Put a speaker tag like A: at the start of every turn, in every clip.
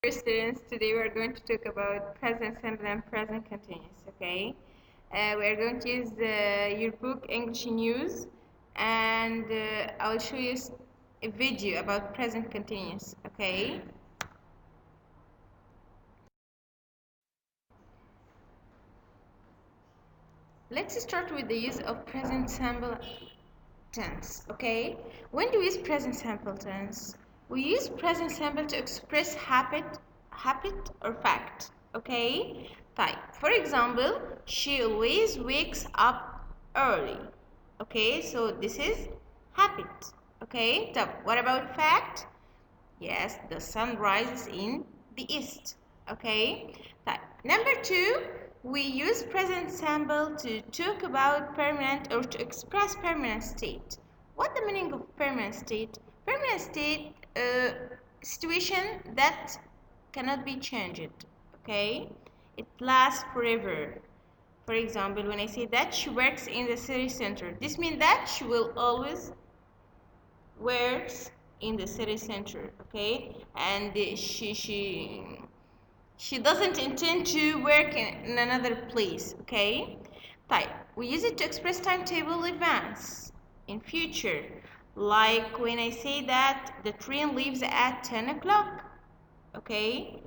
A: Students, today we are going to talk about present simple and present continuous. Okay, we are going to use your book English News, and I'll show you a video about present continuous. Okay. Let's start with the use of present simple tense. Okay, when do we use present simple tense? We use present simple to express habit or fact. Okay, type. For example, she always wakes up early. Okay, so this is habit. Okay, so what about fact? Yes, the sun rises in the east. Okay, type. Number two, we use present simple to talk about permanent or to express permanent state. What the meaning of permanent state? Permanent state, situation that cannot be changed. Okay, it lasts forever. For example, when I say that she works in the city center, this means that she will always works in the city center. Okay, and she doesn't intend to work in another place. Okay, type. We use it to express timetable events in future, like when I say that the train leaves at 10 o'clock. Okay,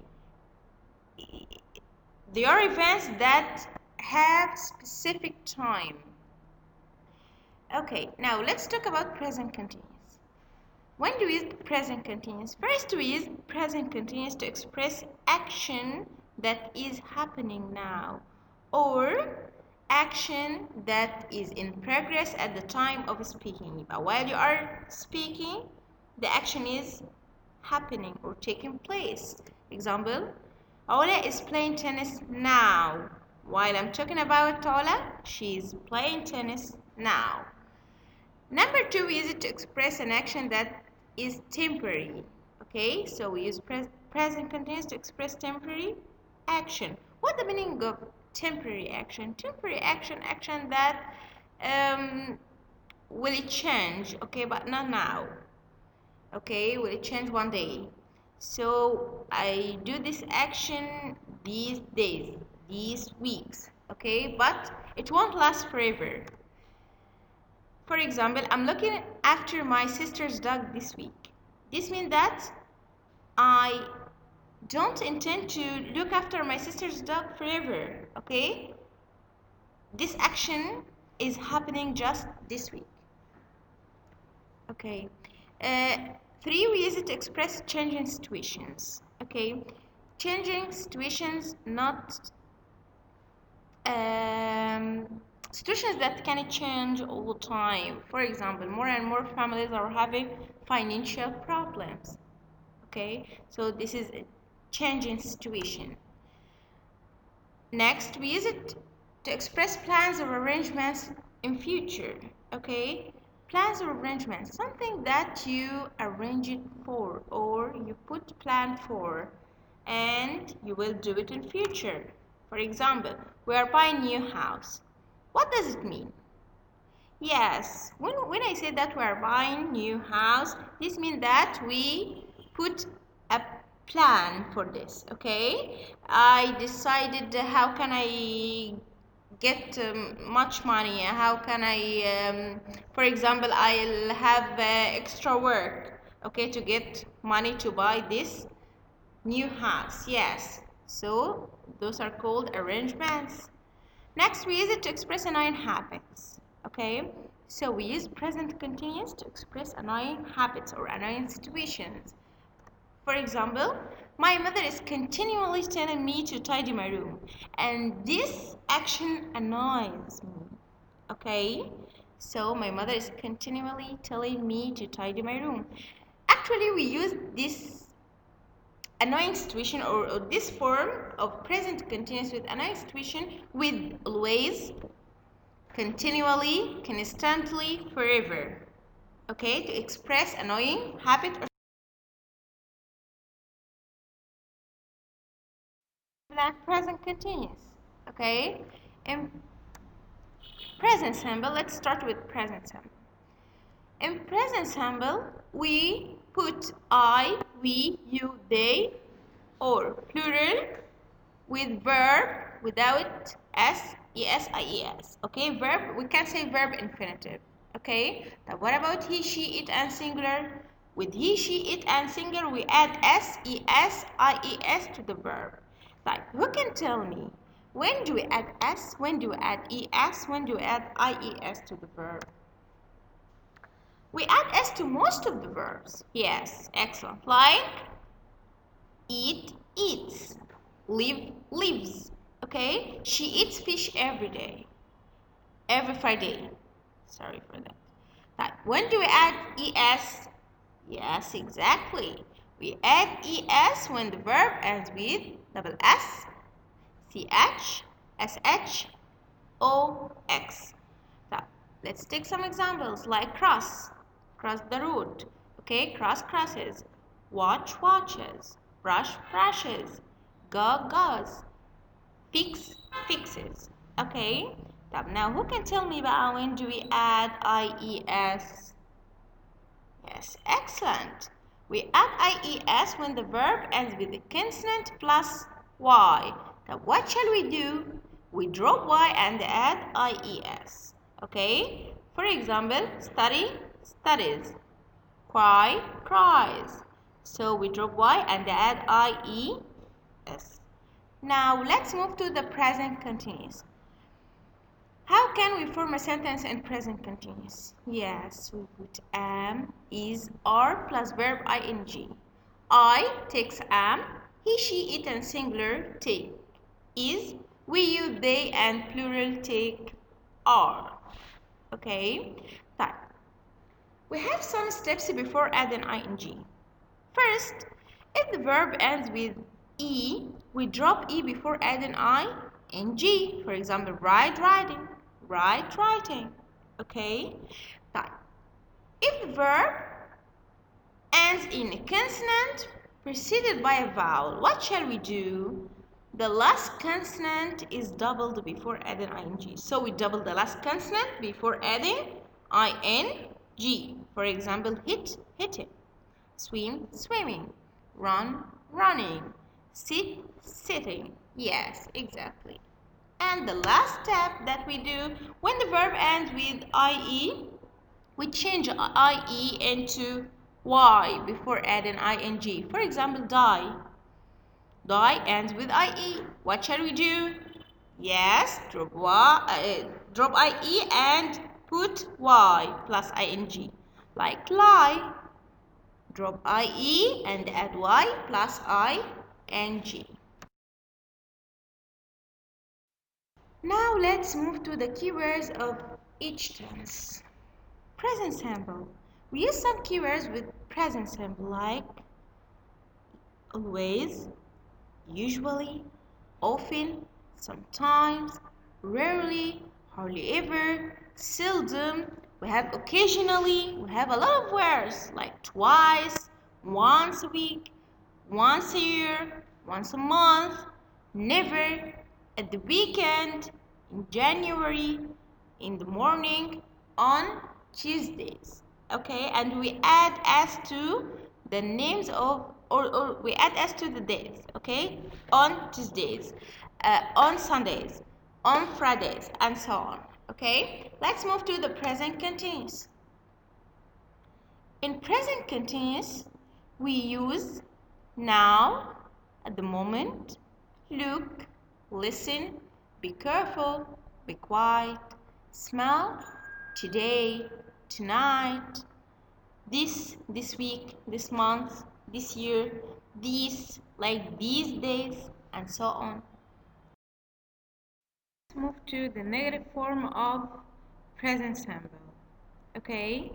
A: there are events that have specific time. Okay, now let's talk about present continuous. When do we use present continuous? First, we use present continuous to express action that is happening now, or action that is in progress at the time of speaking. While you are speaking, the action is happening or taking place. Example, Ola is playing tennis now. While I'm talking about Ola, she is playing tennis now. Number two, we use it to express an action that is temporary. Okay, so we use present continuous to express temporary action. What the meaning of temporary action? Temporary action, action that will it change? Okay, but not now. Okay, will it change one day? So I do this action these days, these weeks. Okay, but it won't last forever. For example, I'm looking after my sister's dog this week. This means that I don't intend to look after my sister's dog forever, okay? This action is happening just this week. Okay. Three, we use it to express changing situations. Okay. Changing situations, not situations that can change all the time. For example, more and more families are having financial problems. Okay, so this is a changing situation. Next, we use it to express plans or arrangements in future. Okay, plans or arrangements, something that you arrange it for or you put plan for and you will do it in future. For example, we are buying new house. What does it mean? Yes, when I say that we are buying new house, this means that we put a plan for this. Okay, I decided how can I get much money, how can I for example, I'll have extra work, okay, to get money to buy this new house. Yes, so those are called arrangements. Next, we use it to express annoying habits. Okay, so we use present continuous to express annoying habits or annoying situations. For example, my mother is continually telling me to tidy my room, and this action annoys me. Okay, so my mother is continually telling me to tidy my room. Actually, we use this annoying situation or this form of present continuous with annoying situation with always, continually, constantly, forever. Okay, to express annoying habit or present continuous. Okay, in present simple, let's start with present simple. In present simple, we put I, we, you, they or plural with verb without s, es, ies. Okay, verb, we can say verb infinitive. Okay, now what about he, she, it, and singular? With he, she, it, and singular, we add s, es, ies to the verb. Like, who can tell me? When do we add s? When do we add es? When do we add ies to the verb? We add s to most of the verbs. Yes, excellent. Like eat, eats. Live, lives. Okay? She eats fish every day. Every Friday. Sorry for that. But when do we add es? Yes, exactly. We add es when the verb ends with double s, ch, sh, ox. So let's take some examples like cross. Cross the road. Okay, cross crosses. Watch watches. Brush brushes. Go goes. Fix fixes. Okay. Now who can tell me about when do we add ies? Yes, excellent. We add ies when the verb ends with the consonant plus y. Now what shall we do? We drop y and add ies. Okay? For example, study, studies. Cry, cries. So we drop y and add ies. Now let's move to the present continuous. How can we form a sentence in present continuous? Yes, we put am, is, are plus verb ing. I takes am, he, she, it, and singular take is, we, you, they, and plural take are. Okay, but we have some steps before adding ing. First, if the verb ends with e, we drop e before adding ing. For example, ride, riding, write, writing. Okay? But if the verb ends in a consonant preceded by a vowel, what shall we do? The last consonant is doubled before adding ing. So we double the last consonant before adding ing. For example, hit, hitting. Swim, swimming. Run, running. Sit, sitting. Yes, exactly. And the last step that we do, when the verb ends with ie, we change ie into y before adding ing. For example, die. Die ends with ie. What shall we do? Yes, drop ie and put y plus ing. Like lie. Drop ie and add y plus ing. Now let's move to the keywords of each tense. Present simple. We use some keywords with present simple like always, usually, often, sometimes, rarely, hardly ever, seldom. We have occasionally. We have a lot of words like twice, once a week, once a year, once a month, never, at the weekend, in January, in the morning, on Tuesdays. Okay, and we add s to the names of, or we add s to the days. Okay, on Tuesdays, on Sundays, on Fridays, and so on. Okay, let's move to the present continuous. In present continuous, we use now, at the moment, look, listen, be careful, be quiet, smell, today, tonight, this week, this month, this year, these, like these days, and so on. Let's move to the negative form of present simple. Okay,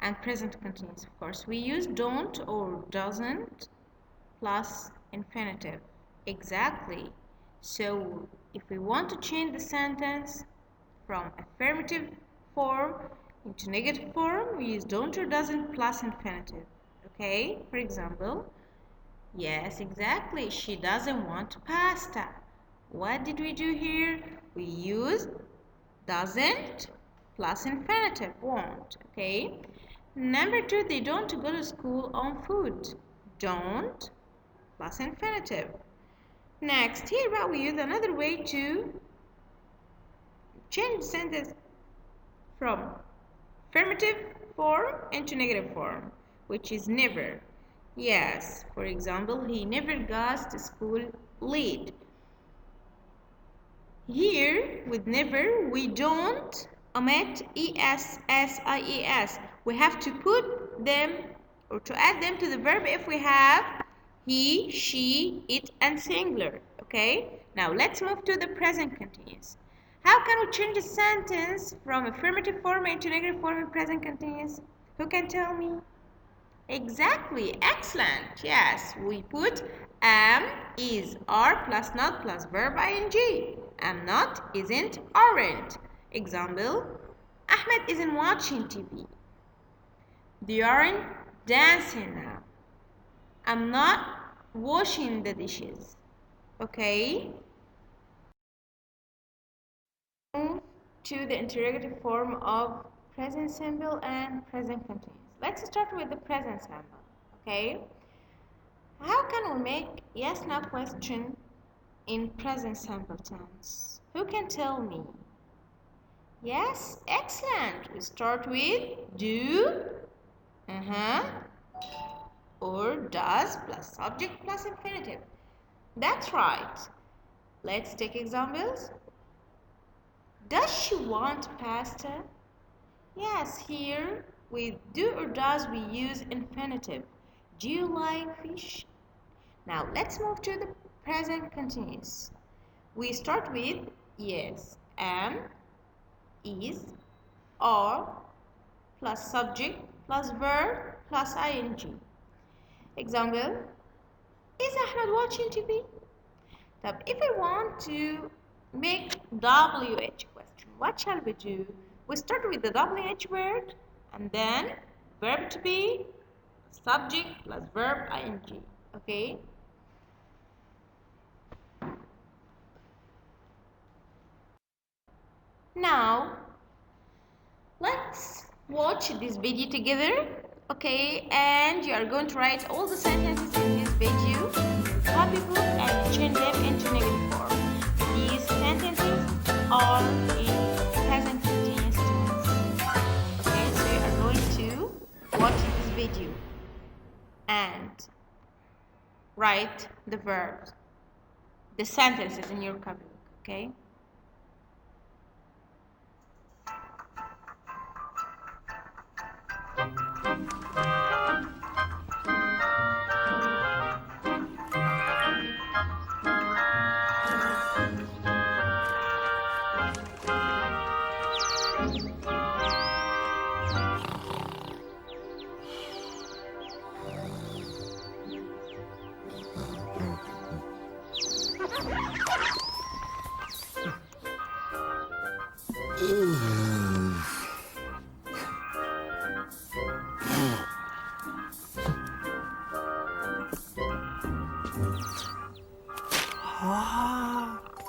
A: and present continuous, of course. We use don't or doesn't plus infinitive. Exactly. So if we want to change the sentence from affirmative form into negative form, we use don't or doesn't plus infinitive. Okay, for example, yes, exactly, she doesn't want pasta. What did we do here? We used doesn't plus infinitive, won't. Okay, number two, they don't go to school on foot. Don't plus infinitive. Next, here we use another way to change the sentence from affirmative form into negative form, which is never. Yes, for example, he never goes to school late. Here, with never, we don't omit es, s, ies. We have to put them or to add them to the verb if we have he, she, it, and singular. Okay? Now let's move to the present continuous. How can we change a sentence from affirmative form into negative form in present continuous? Who can tell me? Exactly, excellent. Yes, we put am, is, are plus not plus verb ing. Am not, isn't, aren't. Example, Ahmed isn't watching TV. They aren't dancing now. I'm not washing the dishes. Okay? Move to the interrogative form of present simple and present continuous. Let's start with the present simple. Okay? How can we make yes no question in present simple tense? Who can tell me? Yes, excellent. We start with do, or does plus subject plus infinitive. That's right. Let's take examples. Does she want pasta? Yes, here with do or does we use infinitive. Do you like fish? Now let's move to the present continuous. We start with yes, am, is, are, plus subject, plus verb, plus ing. Example, is Ahmed watching TV? Now, if I want to make WH question, what shall we do? We start with the WH word and then verb to be, subject plus verb ing. Okay? Now, let's watch this video together, okay? And you are going to write all the sentences in this video in your copybook and change them into negative form. These sentences are in present continuous tense. Okay, so you are going to watch this video and write the verbs, the sentences in your copybook, okay?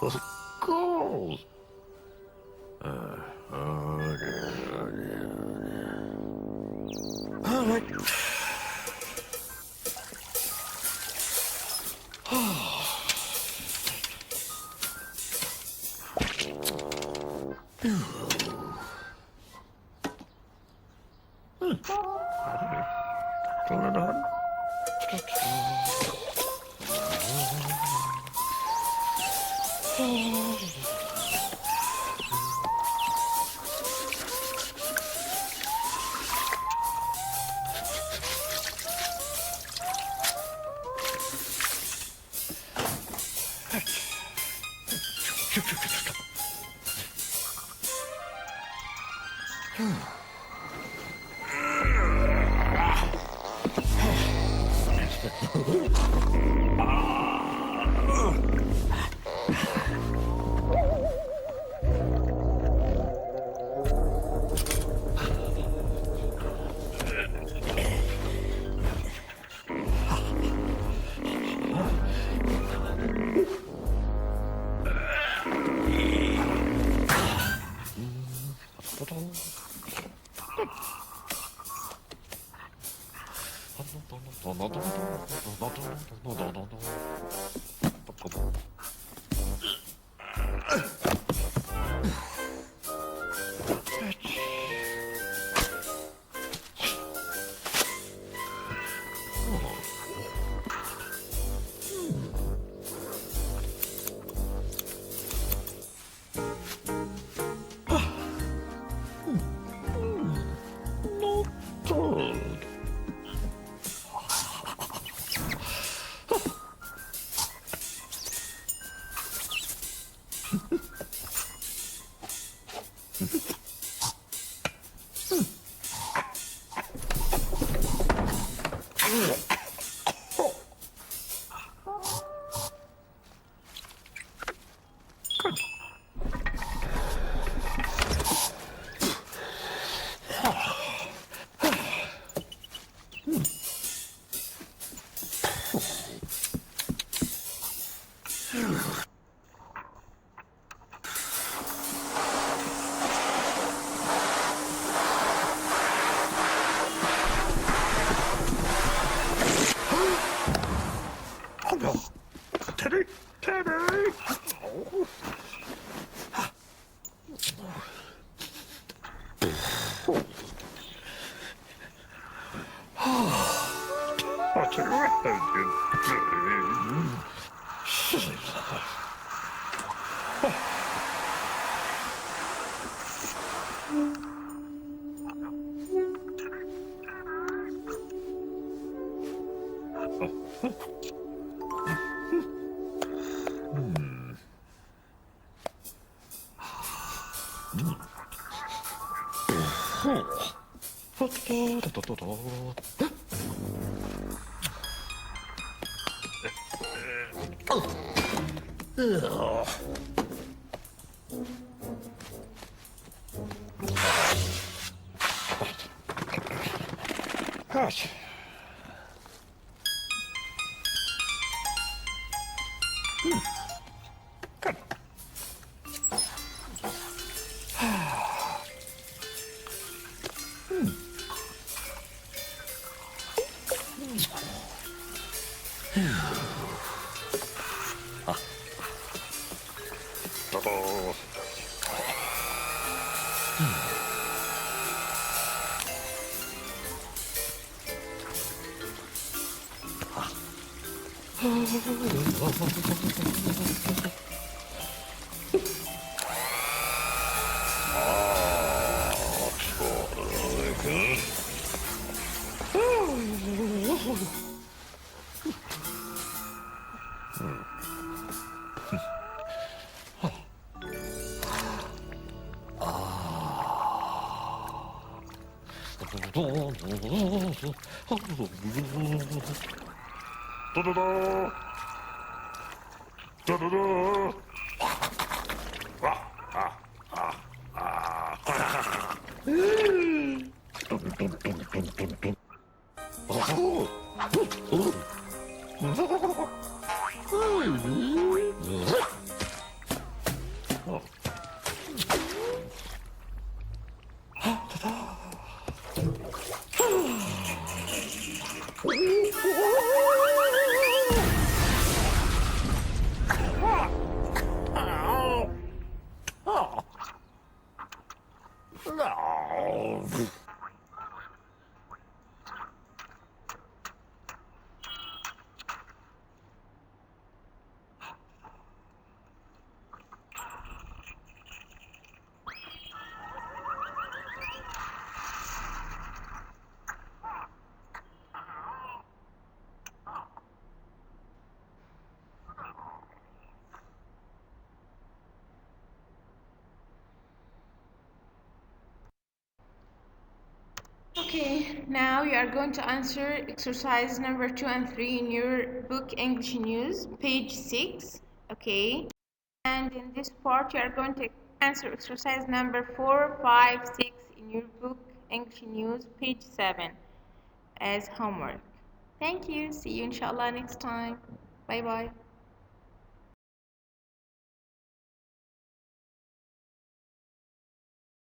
B: Of course. Toad. Oh no! Teddy! Teddy! What a Gosh. Good. Oh. Da-da-da. Da-da-da. No.
A: Okay, now you are going to answer exercise number 2 and 3 in your book English News, page 6. Okay, and in this part you are going to answer exercise number 4, 5, 6 in your book English News, page 7 as homework. Thank you. See you inshallah next time. Bye bye.